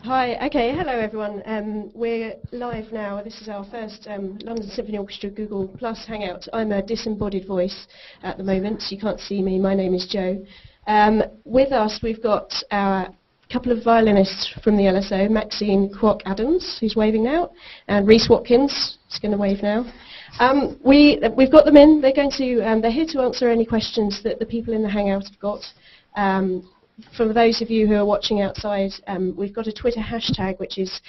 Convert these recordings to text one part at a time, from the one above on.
Hi, okay, hello everyone. We're live now. This is our first London Symphony Orchestra Google Plus Hangout. I'm a disembodied voice at the moment, so you can't see me. My name is Jo. With us, we've got our couple of violinists from the LSO, Maxine Kwok-Adams, who's waving now, and Rhys Watkins, who's going to wave now. We've got them in. They're here to answer any questions that the people in the Hangout have got. For those of you who are watching outside, we've got a Twitter hashtag, which is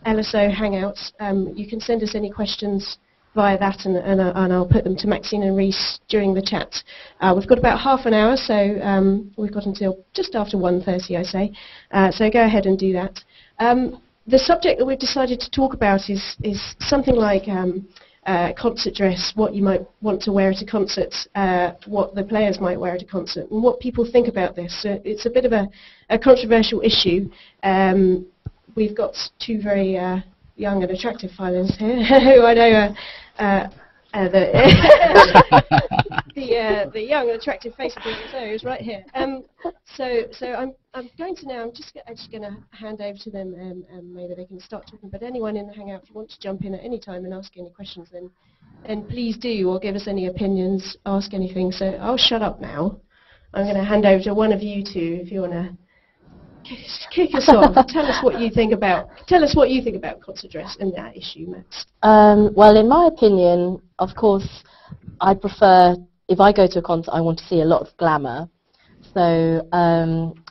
LSO Hangout. You can send us any questions via that, and I'll put them to Maxine and Rhys during the chat. We've got about half an hour, so we've got until just after 1:30, I say. So go ahead and do that. The subject that we've decided to talk about is something like concert dress, what you might want to wear at a concert, what the players might wear at a concert, and what people think about this. So it's a bit of a controversial issue. We've got two very young and attractive violinists here, who I know the young and attractive face of the LSO is right here. So I'm going to now, I'm just going to hand over to them, and maybe they can start talking. But anyone in the Hangout, if you want to jump in at any time and ask any questions, then please do, or give us any opinions, ask anything. So I'll shut up now. I'm going to hand over to one of you two, if you want to kick us off. Tell us what you think about concert dress and that issue, Max. Well, in my opinion, of course, I prefer, if I go to a concert, I want to see a lot of glamour. So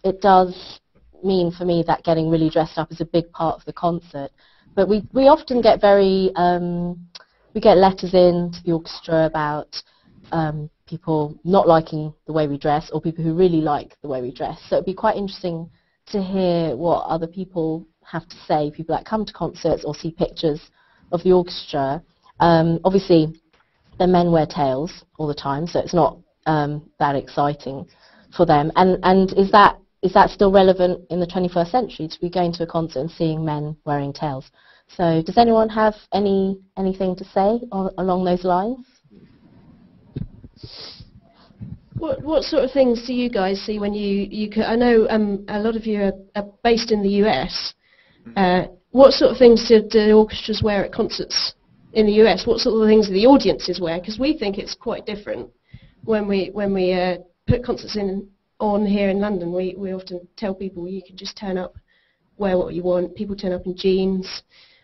it does mean for me that getting really dressed up is a big part of the concert. But we often get we get letters in to the orchestra about people not liking the way we dress, or people who really like the way we dress. So it'd be quite interesting to hear what other people have to say, people that come to concerts or see pictures of the orchestra. Obviously, the men wear tails all the time, so it's not that exciting for them. And is that still relevant in the 21st century, to be going to a concert and seeing men wearing tails? So does anyone have anything to say along those lines? What sort of things do you guys see when I know a lot of you are based in the US. What sort of things do the orchestras wear at concerts in the US? What sort of things do the audiences wear? Because we think it's quite different when we put concerts on here in London. We often tell people you can just turn up, wear what you want. People turn up in jeans.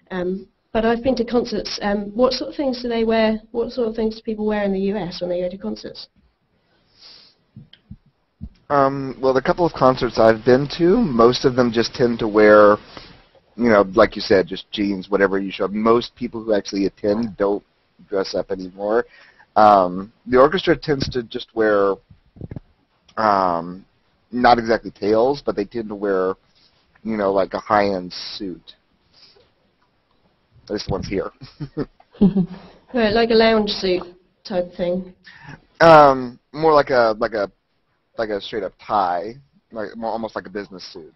But I've been to concerts. What sort of things do they wear? What sort of things do people wear in the US when they go to concerts? Well, the couple of concerts I've been to, most of them just tend to wear, like you said, just jeans, whatever you show. Most people who actually attend don't dress up anymore. The orchestra tends to just wear, not exactly tails, but they tend to wear, like a high-end suit. At least the ones here. Right, like a lounge suit type thing. More like a straight-up tie, almost like a business suit.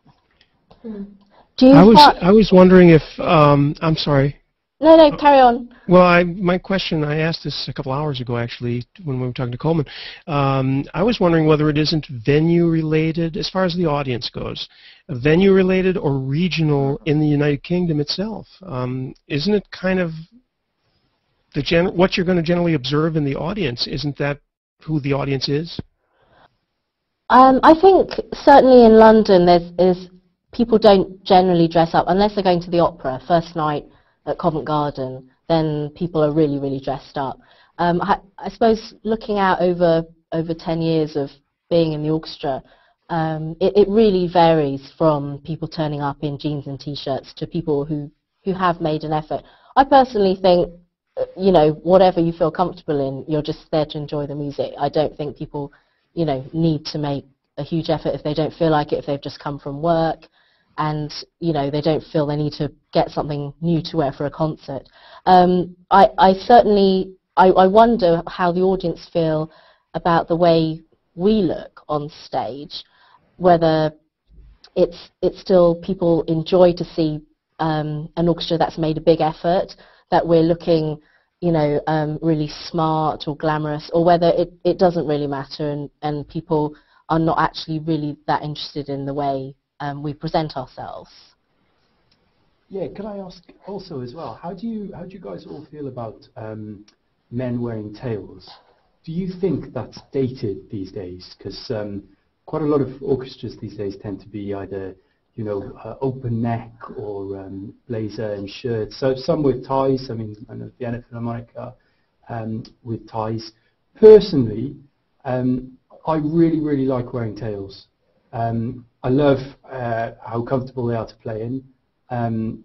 I was wondering if I'm sorry. No, carry on. Well, my question, I asked this a couple hours ago, actually, when we were talking to Coleman. I was wondering whether it isn't venue-related, as far as the audience goes, venue-related or regional in the United Kingdom itself. Isn't it kind of what you're going to generally observe in the audience? Isn't that who the audience is? I think certainly in London, people don't generally dress up unless they're going to the opera first night at Covent Garden. Then people are really, really dressed up. I suppose looking out over 10 years of being in the orchestra, it really varies from people turning up in jeans and t-shirts to people who have made an effort. I personally think, whatever you feel comfortable in, you're just there to enjoy the music. I don't think people need to make a huge effort if they don't feel like it, if they've just come from work and, they don't feel they need to get something new to wear for a concert. I certainly wonder how the audience feel about the way we look on stage, whether it's still people enjoy to see an orchestra that's made a big effort, that we're looking really smart or glamorous, or whether it doesn't really matter and people are not actually really that interested in the way we present ourselves. Yeah, can I ask also as well, how do you guys all feel about men wearing tails? Do you think that's dated these days? Because quite a lot of orchestras these days tend to be either, you know, open neck or blazer and shirt. So some with ties. I mean, I know Vienna Philharmonic with ties. Personally, I really like wearing tails. I love how comfortable they are to play in. And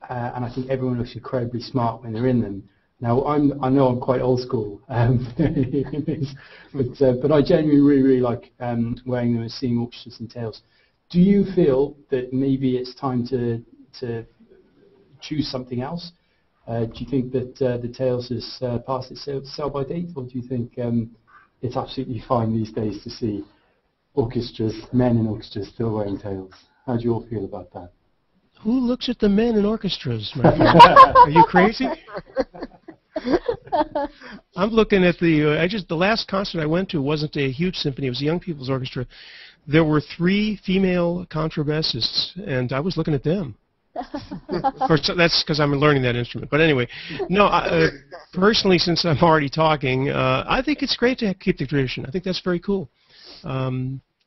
I think everyone looks incredibly smart when they're in them. Now, I know I'm quite old school, but I genuinely really like wearing them and seeing orchestras in tails. Do you feel that maybe it's time to choose something else? Do you think that the tails has passed its sell-by date, or do you think it's absolutely fine these days to see orchestras, men in orchestras, still wearing tails? How do you all feel about that? Who looks at the men in orchestras, my friend? Are you crazy? I'm looking at the last concert I went to wasn't a huge symphony, it was a young people's orchestra. There were 3 female contrabassists, and I was looking at them. Of course, that's because I'm learning that instrument. But anyway, no, personally, since I'm already talking, I think it's great to keep the tradition. I think that's very cool.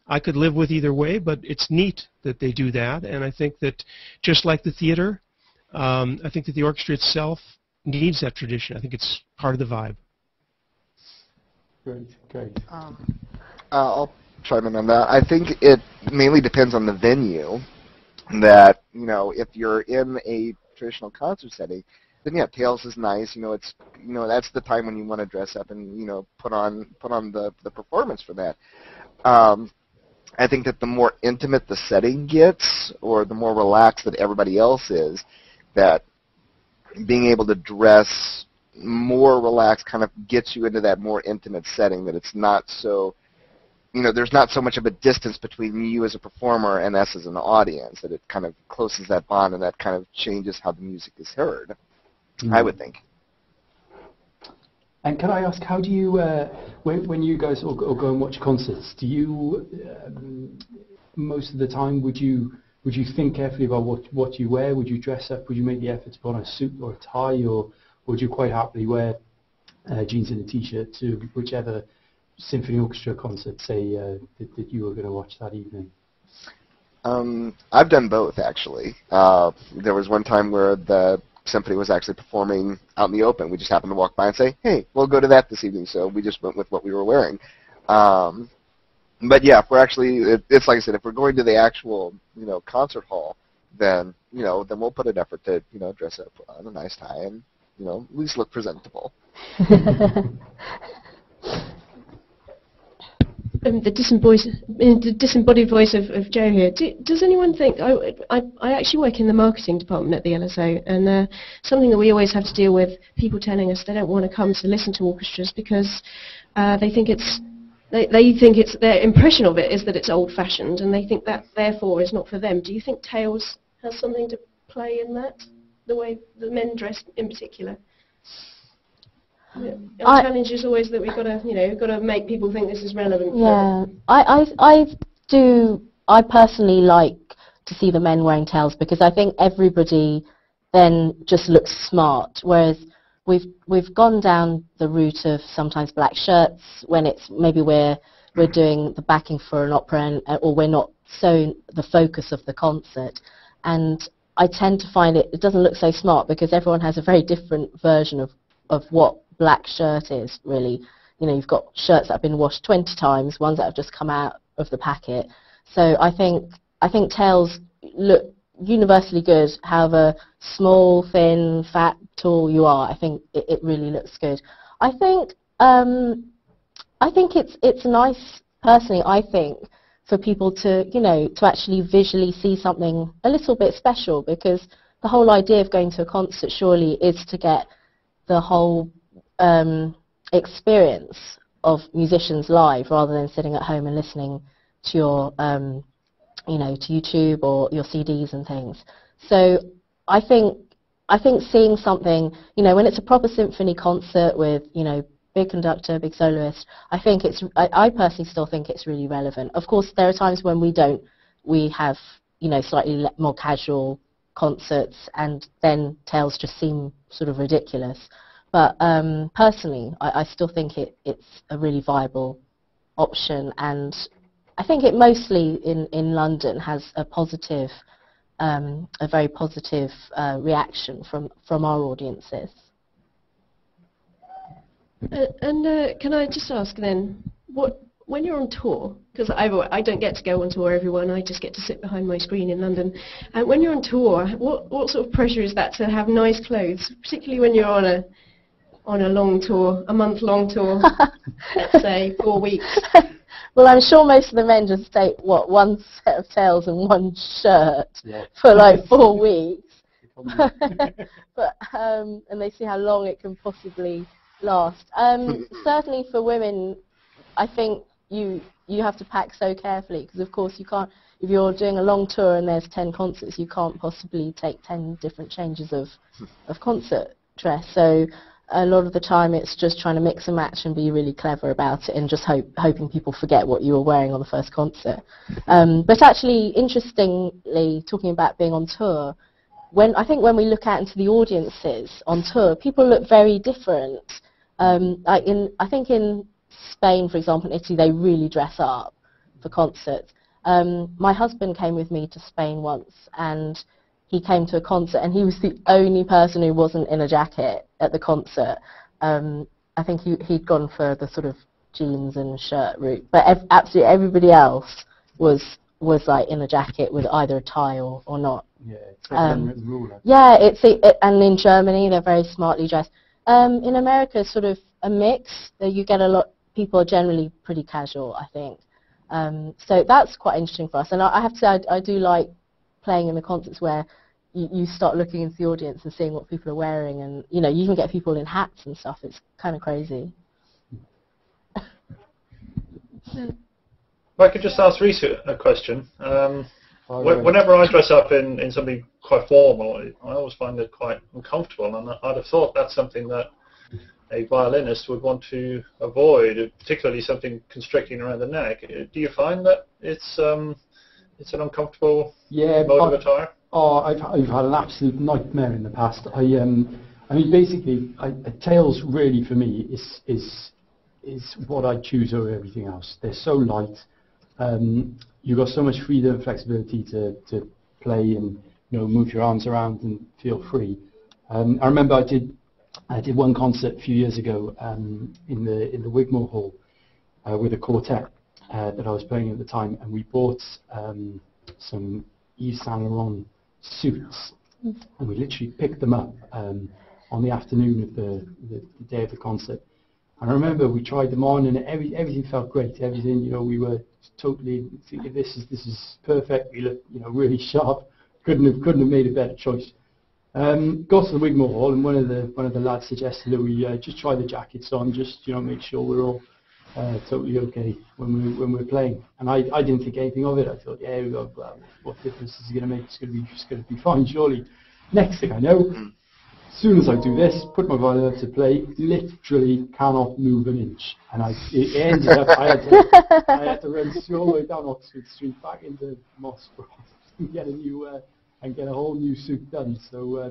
I could live with either way, but it's neat that they do that, and I think that just like the theater, I think that the orchestra itself needs that tradition. I think it's part of the vibe. Great. I'll chime in on that. I think it mainly depends on the venue. That, you know, if you're in a traditional concert setting, then yeah, tails is nice. You know, it's, you know, that's the time when you want to dress up and, you know, put on the performance for that. I think that the more intimate the setting gets, or the more relaxed that everybody else is, that being able to dress more relaxed kind of gets you into that more intimate setting, that it's not so, you know, there's not so much of a distance between you as a performer and us as an audience, that it kind of closes that bond, and that kind of changes how the music is heard, I would think. And can I ask, how do you, when you guys all go and watch concerts, do you, most of the time, would you think carefully about what you wear? Would you dress up? Would you make the effort to put on a suit or a tie, or would you quite happily wear jeans and a t-shirt to whichever symphony orchestra concert, say, that you were going to watch that evening? I've done both, actually. There was one time where the symphony was actually performing out in the open. We just happened to walk by and say, hey, we'll go to that this evening, so we just went with what we were wearing. But yeah, if we're actually, it's like I said, if we're going to the actual, you know, concert hall, then, you know, then we'll put an effort to, you know, dress up, put on a nice tie, and, you know, at least look presentable. The disembodied voice of Joe here. Does anyone think, I actually work in the marketing department at the LSO, and something that we always have to deal with, people telling us they don't want to come to listen to orchestras because they think it's their impression of it is that it's old-fashioned, and they think that therefore is not for them. Do you think tails has something to play in that, the way the men dress in particular? Our challenge is always that we've got to, you know, got to make people think this is relevant. Yeah, I personally like to see the men wearing tails, because I think everybody then just looks smart, whereas we've gone down the route of sometimes black shirts when it's maybe we're doing the backing for an opera, or we're not so the focus of the concert, and I tend to find it doesn't look so smart because everyone has a very different version of what black shirt is, really. You know, you've got shirts that have been washed 20 times, ones that have just come out of the packet. So I think tails look universally good, however small, thin, fat, tall you are. I think it really looks good. I think it's nice, personally, I think, for people to, you know, to actually visually see something a little bit special, because the whole idea of going to a concert surely is to get the whole experience of musicians live, rather than sitting at home and listening to your, you know, to YouTube or your CDs and things. So I think seeing something, you know, when it's a proper symphony concert with, you know, big conductor, big soloist, I personally still think it's really relevant. Of course, there are times when we have, you know, slightly more casual concerts, and then tails just seem sort of ridiculous. But personally, I still think it's a really viable option, and I think it mostly in London has a very positive reaction from our audiences. Can I just ask then, when you're on tour, because I don't get to go on tour, everyone, I just get to sit behind my screen in London. And when you're on tour, what sort of pressure is that to have nice clothes, particularly when you're on a long tour, a month-long tour, let's say 4 weeks? Well, I'm sure most of the men just take, one set of tails and one shirt for like 4 weeks. But and they see how long it can possibly last. Certainly for women, I think you have to pack so carefully, because of course you can't, if you're doing a long tour and there's 10 concerts, you can't possibly take 10 different changes of concert dress. So a lot of the time it's just trying to mix and match and be really clever about it, and just hoping people forget what you were wearing on the first concert. But actually, interestingly, talking about being on tour, I think when we look out into the audiences on tour, people look very different. I think in Spain, for example, in Italy, they really dress up for concerts. My husband came with me to Spain once, and he came to a concert, and he was the only person who wasn't in a jacket at the concert. I think he'd gone for the sort of jeans and shirt route, but absolutely everybody else was like in a jacket with either a tie or not. Yeah, it's like an unwritten rule. Yeah, and in Germany they're very smartly dressed. In America, it's sort of a mix. You get a lot. People are generally pretty casual, I think. So that's quite interesting for us. And I have to say, I do like playing in the concerts where you start looking into the audience and seeing what people are wearing, and you even get people in hats and stuff. It's kind of crazy. If I could just ask Rhys a question. Whenever I dress up in something quite formal, I always find it quite uncomfortable, and I'd have thought that's something that a violinist would want to avoid, particularly something constricting around the neck. Do you find that it's an uncomfortable mode of attire? Oh, I've had an absolute nightmare in the past. I mean, basically, tails really for me is what I choose over everything else. They're so light. You've got so much freedom and flexibility to play and move your arms around and feel free. I remember I did one concert a few years ago in the Wigmore Hall with a quartet that I was playing at the time, and we bought some Yves Saint Laurent suits, and we literally picked them up on the afternoon of the day of the concert. And I remember we tried them on, and everything felt great. Everything, we were totally thinking this is perfect. We looked, really sharp. Couldn't have made a better choice. Got to the Wigmore Hall, and one of the lads suggested that we just try the jackets on, just make sure we're all totally okay when we're playing. And I didn't think anything of it. I thought, well, what difference is it going to make? It's going to be fine, surely. Next thing I know, as soon as I do this, put my violin up to play, literally cannot move an inch. And it ended up I had to run all the way down Oxford Street back into Moss Bros and get a whole new suit done. So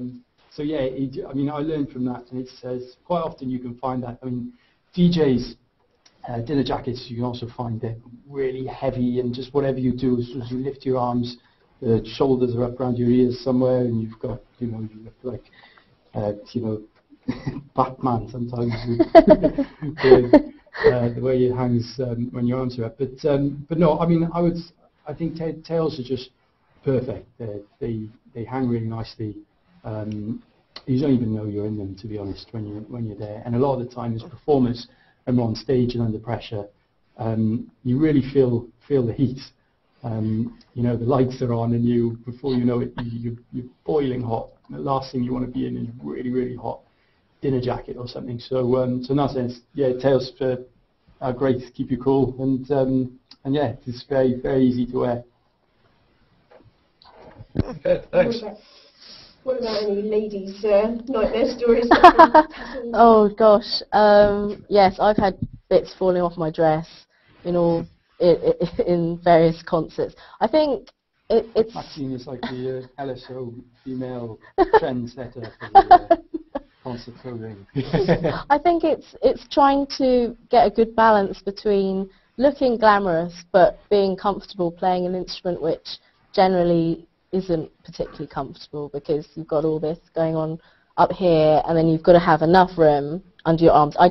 yeah, I mean, I learned from that, and it says quite often you can find that. I mean, DJs. Dinner jackets, you can also find they're really heavy, and just whatever you do, as you lift your arms, the shoulders are up around your ears somewhere, and you've got, you look like, Batman sometimes with the way it hangs when your arms are up. But no, I mean, I think tails are just perfect. They hang really nicely. You don't even know you're in them, to be honest, when you're there. And a lot of the time, as performers, and we're on stage and under pressure, you really feel the heat. The lights are on, and before you know it, you're boiling hot. The last thing you want to be in is really, really hot dinner jacket or something. So in that sense, yeah, tails are great to keep you cool, and yeah, it's very, very easy to wear. Okay, thanks. What about any ladies' nightmare stories? Oh gosh, yes, I've had bits falling off my dress in various concerts. I think it's... Maxine is like the LSO female trendsetter for the concert clothing. I think it's trying to get a good balance between looking glamorous but being comfortable playing an instrument which generally isn't particularly comfortable, because you've got all this going on up here and then you've got to have enough room under your arms. I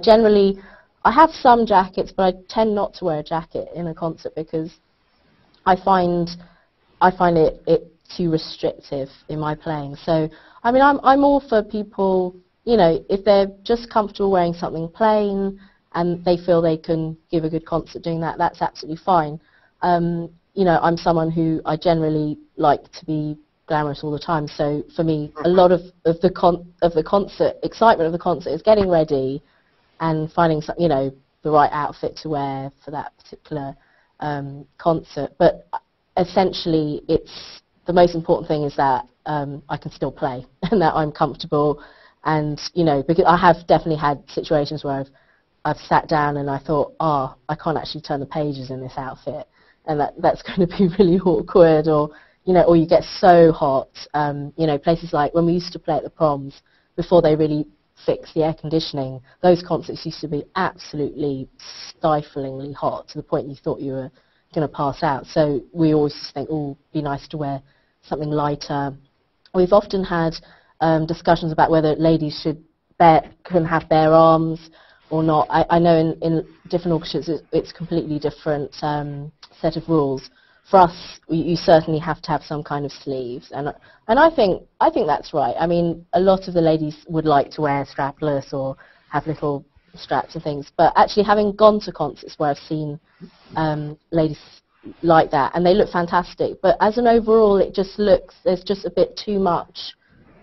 have some jackets, but I tend not to wear a jacket in a concert because I find it too restrictive in my playing. So I mean, I'm all for people, if they're just comfortable wearing something plain and they feel they can give a good concert doing that, that's absolutely fine. I'm someone who I generally like to be glamorous all the time. So for me, a lot of the concert excitement of the concert is getting ready and finding the right outfit to wear for that particular concert. But essentially, the most important thing is that I can still play and that I'm comfortable. And because I have definitely had situations where I've sat down and I thought, I can't actually turn the pages in this outfit, and that's going to be really awkward, or you get so hot. Places like when we used to play at the Proms before they really fixed the air conditioning, those concerts used to be absolutely stiflingly hot to the point you thought you were going to pass out. So we always just think, it'd be nice to wear something lighter. We've often had discussions about whether ladies can have bare arms or not. I know in different orchestras it's completely different set of rules. For us, you certainly have to have some kind of sleeves, and I think that's right. I mean, a lot of the ladies would like to wear strapless or have little straps and things, but actually having gone to concerts where I've seen ladies like that, and they look fantastic, but as an overall it just looks, there's just a bit too much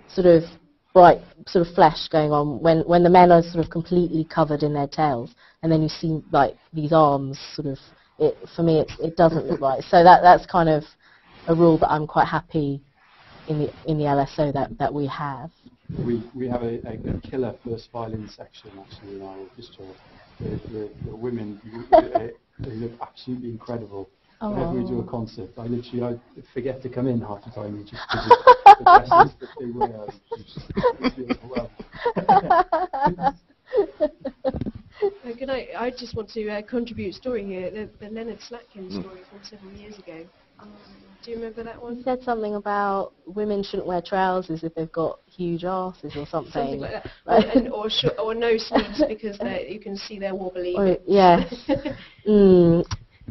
sort of bright sort of flesh going on when the men are sort of completely covered in their tails, and then you see like these arms sort of, for me it doesn't look right. So that's kind of a rule that I'm quite happy in the LSO that we have. We have a killer first violin section actually in our orchestra. The women, they look absolutely incredible. Oh. Whenever we do a concert, I forget to come in half the time just because of the dresses that they wear. I just want to contribute a story here, the Leonard Slatkin story from several years ago. Do you remember that one? He said something about women shouldn't wear trousers if they've got huge arses or something. Something like that. Right. Or no sleeves because you can see they're wobbly. Yes.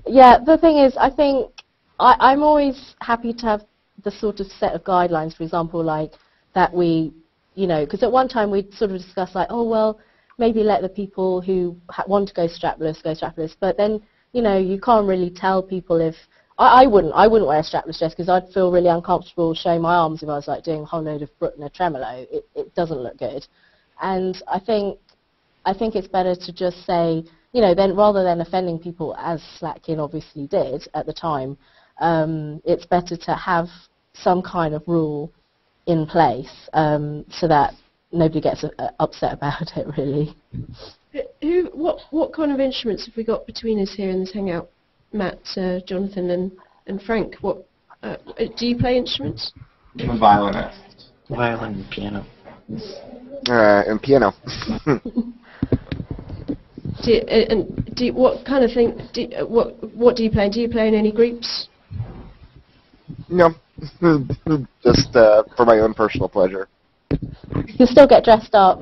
Yeah, the thing is, I think I'm always happy to have the sort of set of guidelines, for example, like that because at one time we'd sort of discussed like, maybe let the people who want to go strapless, but then, you can't really tell people if, I wouldn't wear a strapless dress because I'd feel really uncomfortable showing my arms if I was like doing a whole load of Bruckner tremolo. It doesn't look good. And I think it's better to just say, then rather than offending people as Slatkin obviously did at the time, it's better to have some kind of rule in place so that nobody gets upset about it, really. What kind of instruments have we got between us here in this hangout? Matt, Jonathan, and Frank. Do you play instruments? I'm a violinist. Violin and piano. And piano. What kind of thing? What do you play? Do you play in any groups? No, just for my own personal pleasure. You still get dressed up.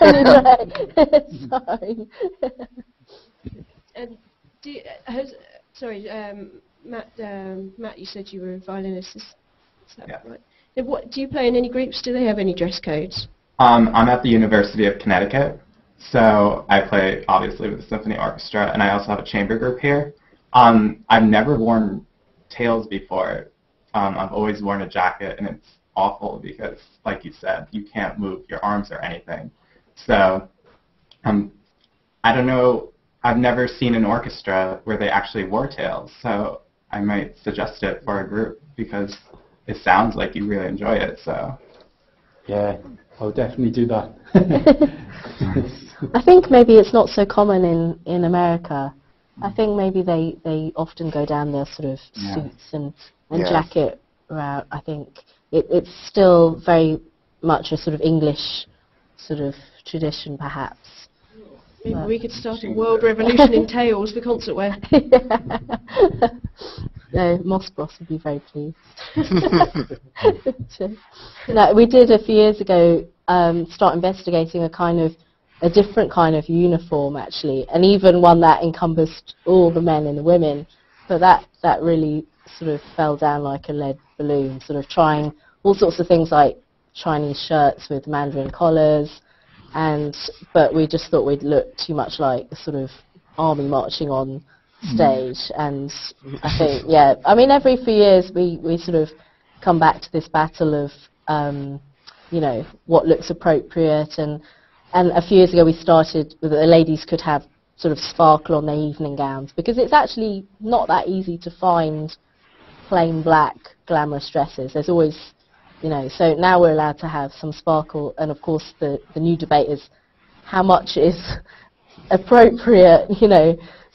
It's fine. And Matt, you said you were a violinist. Is that right? What do you play in any groups? Do they have any dress codes? I'm at the University of Connecticut, so I play obviously with the Symphony Orchestra, and I also have a chamber group here. I've never worn tails before. I've always worn a jacket, and it's awful because, like you said, you can't move your arms or anything. So I don't know. I've never seen an orchestra where they actually wore tails, so I might suggest it for a group because it sounds like you really enjoy it. So Yeah, I'll definitely do that. I think maybe it's not so common in America. I think maybe they often go down their sort of suits and jacket route. I think it's still very much a sort of English sort of tradition, perhaps. Maybe we could start a world revolution in tails for concert wear. No, Moss Boss would be very pleased. No, we did a few years ago start investigating a different kind of uniform, actually, and even one that encompassed all the men and the women. But that really sort of fell down like a lead balloon, sort of trying all sorts of things like Chinese shirts with Mandarin collars, but we just thought we'd look too much like a sort of army marching on stage. And I think, I mean, every few years we sort of come back to this battle of, what looks appropriate. And a few years ago we started with the ladies could have sort of sparkle on their evening gowns, because it's actually not that easy to find plain black glamorous dresses. There's always, so now we're allowed to have some sparkle. And of course the new debate is how much is appropriate,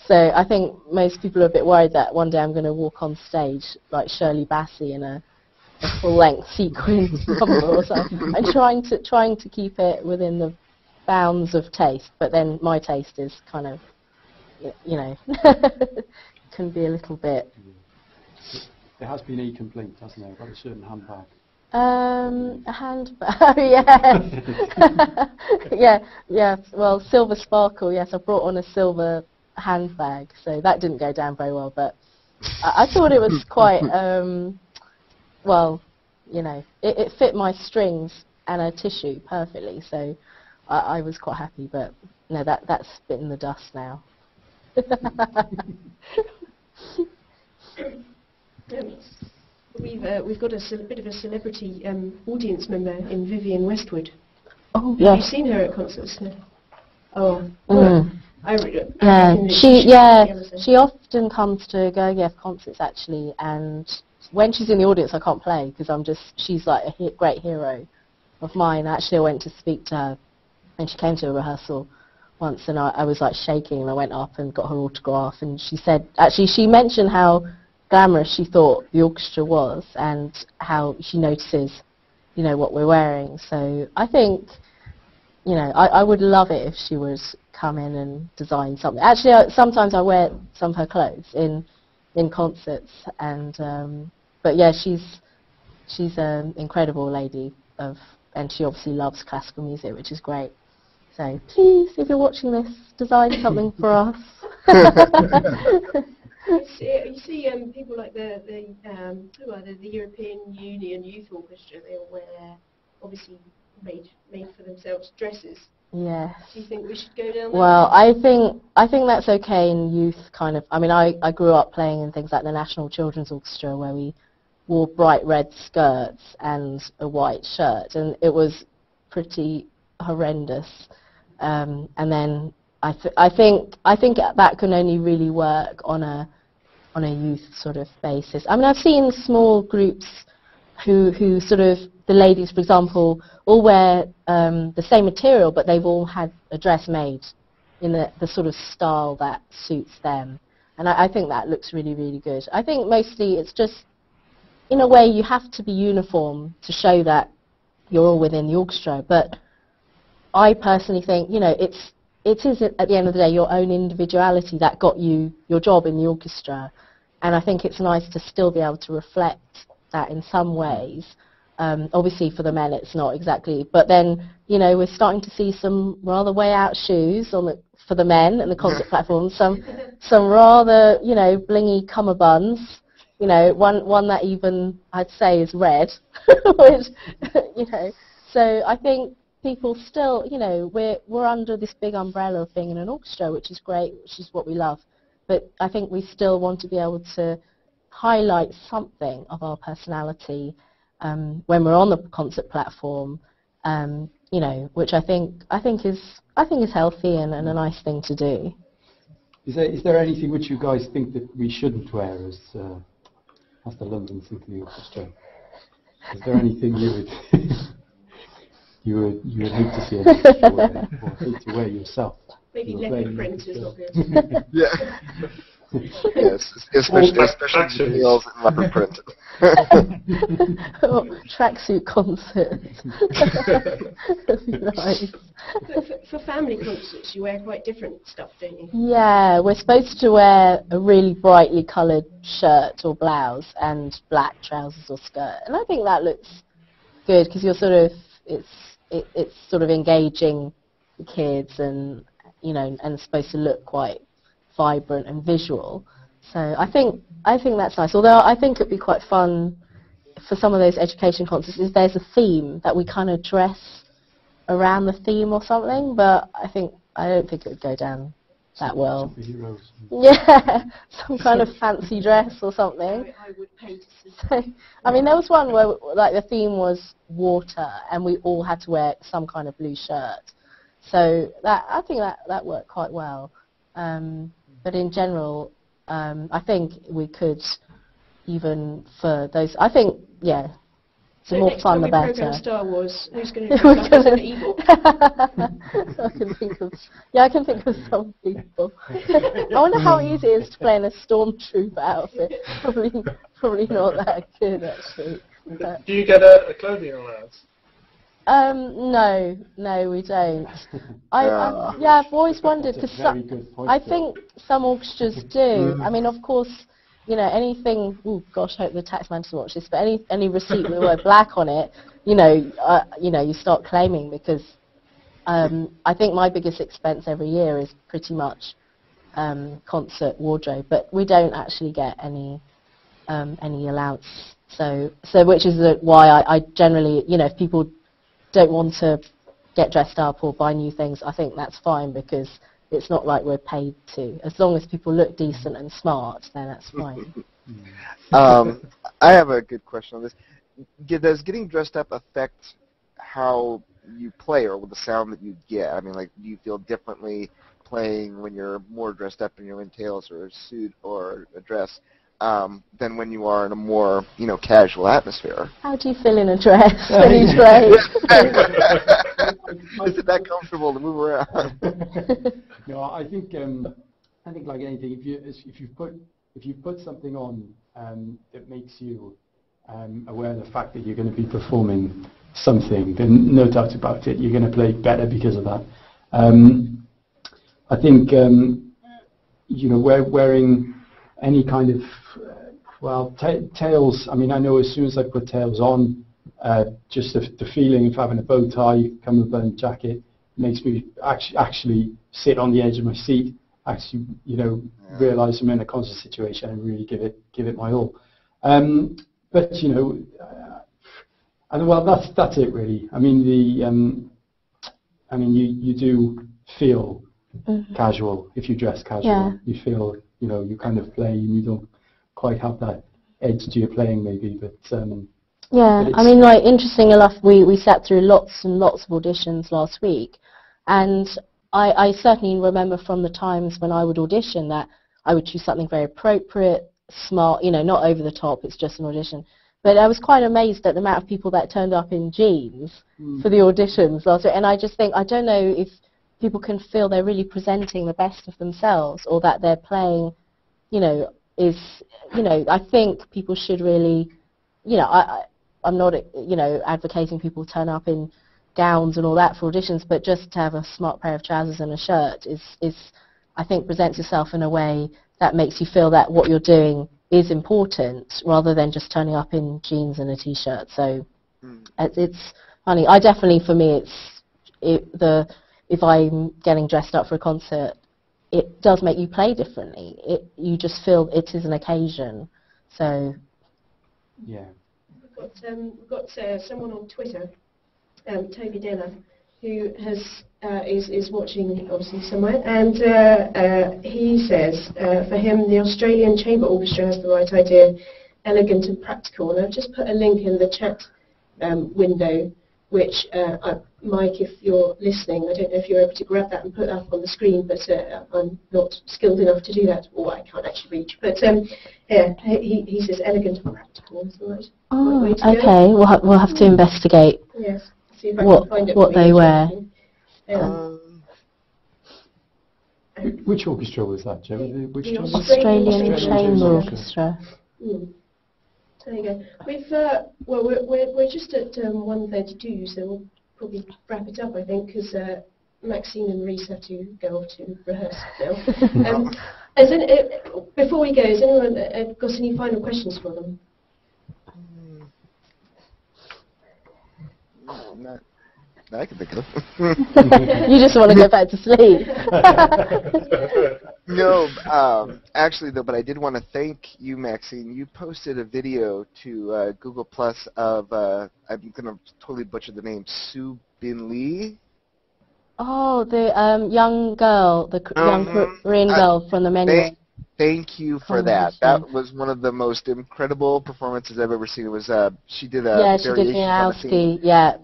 So I think most people are a bit worried that one day I'm going to walk on stage like Shirley Bassey in a full-length sequin number or something. I'm trying to keep it within the bounds of taste, but then my taste is kind of, can be a little bit. There has been a complaint, hasn't there, about a certain handbag? A handbag, yeah. Well, silver sparkle, yes. I brought on a silver handbag, so that didn't go down very well, but I thought it was quite, it fit my strings and a tissue perfectly, so I was quite happy, but no, that's bitten the dust now. We've got a bit of a celebrity audience member in Vivienne Westwood. Oh, yes. Have you seen her at concerts? No. Oh. She often comes to Gergiev concerts, actually, and when she's in the audience I can't play because she's like a great hero of mine. Actually, I went to speak to her and she came to a rehearsal once, and I was like shaking, and I went up and got her autograph, and she mentioned how glamorous she thought the orchestra was and how she notices, what we're wearing. So I think, I would love it if she would come in and design something. Actually, sometimes I wear some of her clothes in concerts, and but yeah, she's an incredible lady and she obviously loves classical music, which is great. So please, if you're watching this, design something for us. You see people like the European Union Youth Orchestra, they all wear, obviously, made for themselves dresses. Yes. Do you think we should go down that Well, way? I think that's okay in youth kind of. I mean, I grew up playing in things like the National Children's Orchestra, where we wore bright red skirts and a white shirt, and it was pretty horrendous. And then I think that can only really work on a youth sort of basis. I mean, I've seen small groups who sort of, the ladies, for example, all wear the same material, but they've all had a dress made in the sort of style that suits them. And I think that looks really, really good. I think mostly it's just, in a way, you have to be uniform to show that you're all within the orchestra. But I personally think, it is at the end of the day your own individuality that got you your job in the orchestra. And I think it's nice to still be able to reflect that in some ways. Obviously for the men it's not exactly, but then, we're starting to see some rather way out shoes for the men and the concert platform, some rather, blingy cummerbunds, one that even I'd say is red, which, so I think people still, we're under this big umbrella of being in an orchestra, which is great, which is what we love, but I think we still want to be able to highlight something of our personality when we're on the concert platform, which I think is healthy and a nice thing to do. Is there anything which you guys think that we shouldn't wear as the London Symphony Orchestra? Is there anything you would? you would hate to see it or hate to wear yourself. Maybe You're leopard playing print with is the not good. Yeah. Yes, especially tails and leopard print. Oh, tracksuit concert. That'd be nice. For family concerts, you wear quite different stuff, don't you? Yeah, we're supposed to wear a really brightly coloured shirt or blouse and black trousers or skirt, and I think that looks good because you're sort of it's sort of engaging the kids, and and it's supposed to look quite vibrant and visual. So I think that's nice. Although I think it'd be quite fun for some of those education concerts if there's a theme that we kind of dress around the theme or something. But I don't think it would go down that well. Superheroes. Yeah, some kind of fancy dress or something. I would pay to see. So, I mean, there was one where like the theme was water, and we all had to wear some kind of blue shirt. So I think that worked quite well. But in general, I think we could even for those. I think the more fun the better. Program Star Wars, who's going to dress up as an evil? I can think of some people. I wonder how easy it is to play in a stormtrooper outfit. Probably not that good actually. Do you get a clothing allowance? No, we don't. I've always wondered because I think some orchestras do. I mean, of course, anything. Oh gosh, I hope the taxman doesn't watch this. But any receipt with the word black on it, you start claiming because I think my biggest expense every year is pretty much concert wardrobe, but we don't actually get any allowance. So which is why I generally, if people don't want to get dressed up or buy new things, I think that's fine because it's not like we're paid to. As long as people look decent and smart, then that's fine. I have a good question on this. Does getting dressed up affect how you play or the sound that you get? I mean, like, do you feel differently playing when you're more dressed up and you're in tails or a suit or a dress than when you are in a more, casual atmosphere? How do you feel in a dress when you play? Is it that comfortable to move around? No, I think like anything, if you put something on that makes you aware of the fact that you're going to be performing something, then no doubt about it, you're going to play better because of that. I think wearing any kind of tails. I mean, I know as soon as I put tails on, just the feeling of having a bow tie, cummerbund jacket makes me actually sit on the edge of my seat. Actually, realise I'm in a concert situation and really give it my all. But that's it really. I mean you do feel casual if you dress casual. Yeah. You feel you kind of play and you don't quite have that edge to your playing maybe, but I mean, like, interesting enough, we sat through lots and lots of auditions last week, and I certainly remember from the times when I would audition that I would choose something very appropriate, smart, not over the top, it's just an audition. But I was quite amazed at the amount of people that turned up in jeans for the auditions last week, and I just think, I don't know if people can feel they're really presenting the best of themselves, or that they're playing, I think people should really, I'm not, advocating people turn up in gowns and all that for auditions, but just to have a smart pair of trousers and a shirt is I think, presents yourself in a way that makes you feel that what you're doing is important, rather than just turning up in jeans and a t-shirt. So it's funny. I definitely, for me, if I'm getting dressed up for a concert, it does make you play differently. You just feel it is an occasion. So yeah. We've got someone on Twitter, Toby Diller, who is watching obviously somewhere, and he says for him the Australian Chamber Orchestra has the right idea, elegant and practical. And I've just put a link in the chat window, which Mike, if you're listening, I don't know if you're able to grab that and put that up on the screen, but I'm not skilled enough to do that, or I can't actually reach. But yeah, he says elegant and practical is the right way to go. Okay, we'll have to investigate. Yes. See if I can find it what for they you, wear. Which orchestra was that, Joe? Which The Australian Chamber Orchestra. There you go. We've well, we're just at 1:32, so we'll probably wrap it up, I think, because Maxine and Rhys have to go off to rehearse now. Before we go, has anyone got any final questions for them? Not that I can think of. You just want to go back to sleep. No, actually though, but I did want to thank you, Maxine. You posted a video to Google Plus of I'm gonna totally butcher the name, Soo Bin Lee. Oh, the young girl, the young Korean girl from the menu. Thank you for that. That was one of the most incredible performances I've ever seen. It was she did a variation on the theme. Yeah.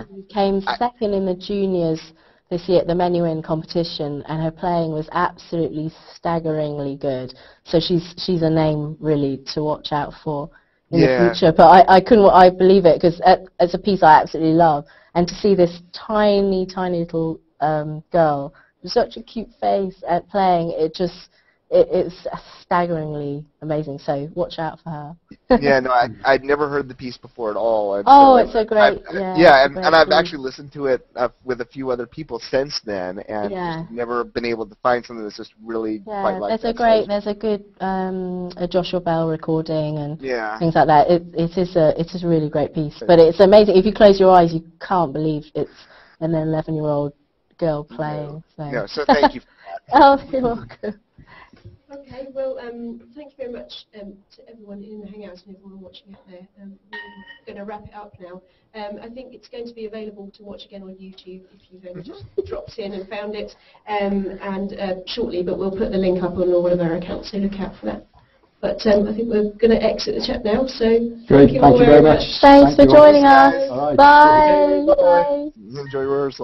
She came second in the juniors this year at the menuing competition, and her playing was absolutely staggeringly good. So she's a name really to watch out for in the future. But I couldn't believe it, because it's a piece I absolutely love, and to see this tiny little girl with such a cute face at playing, it's staggeringly amazing, so watch out for her. Yeah, no, I'd never heard the piece before at all. And so it's a great, and I've actually listened to it with a few other people since then, and never been able to find something that's just really quite like that. There's a good a Joshua Bell recording and things like that. It is a really great piece, but it's amazing. If you close your eyes, you can't believe it's an 11-year-old girl playing. So thank you for that. Oh, you're welcome. Okay, well, thank you very much to everyone in the Hangouts and everyone watching out there. We're going to wrap it up now. I think it's going to be available to watch again on YouTube if you've only just dropped in and found it, and shortly, but we'll put the link up on all of our accounts, so look out for that. But I think we're going to exit the chat now, so thank you all very much. Thanks for joining us. Right. Bye. Enjoy rehearsal.